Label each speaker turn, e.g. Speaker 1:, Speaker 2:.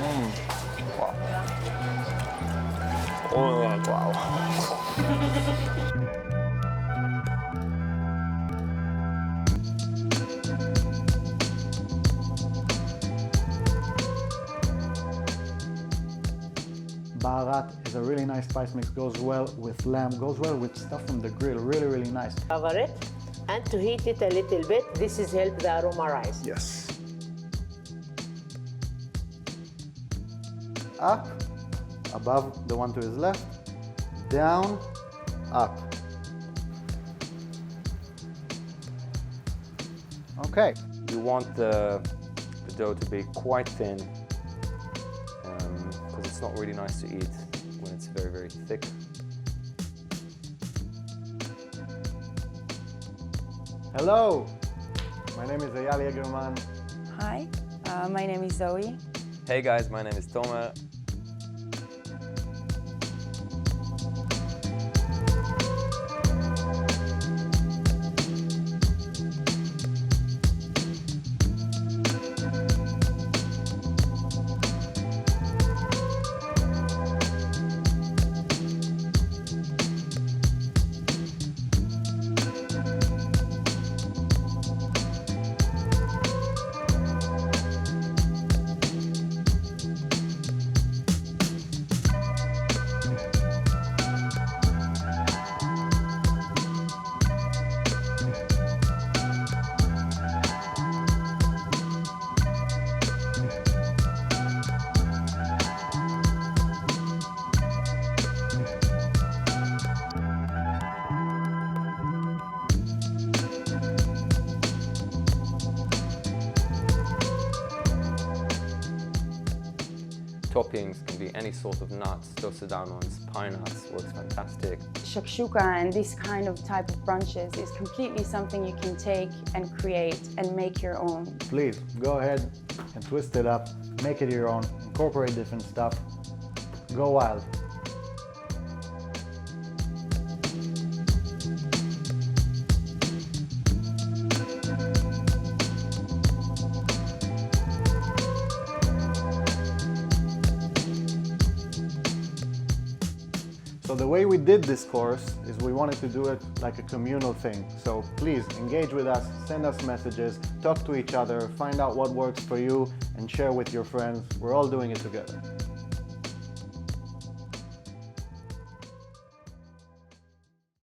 Speaker 1: Wow. Oh, wow.
Speaker 2: Baharat is a really nice spice mix, goes well with lamb, goes well with stuff from the grill, really, really nice.
Speaker 3: Cover it and to heat it a little bit. This is help the aroma rise.
Speaker 1: Yes.
Speaker 2: Up, above the one to his left, down, up. Okay.
Speaker 1: You want the dough to be quite thin, because it's not really nice to eat when it's very, very thick.
Speaker 2: Hello, my name is Eyal Yegerman.
Speaker 4: Hi, my name is Zoe.
Speaker 1: Hey guys, my name is Tomer. Toppings can be any sort of nuts, toasted almonds, pine nuts, works fantastic.
Speaker 4: Shakshuka and this kind of type of brunches is completely something you can take and create and make your own.
Speaker 2: Please go ahead and twist it up, make it your own, incorporate different stuff, go wild. So the way we did this course is we wanted to do it like a communal thing. So please engage with us, send us messages, talk to each other, find out what works for you and share with your friends. We're all doing it together.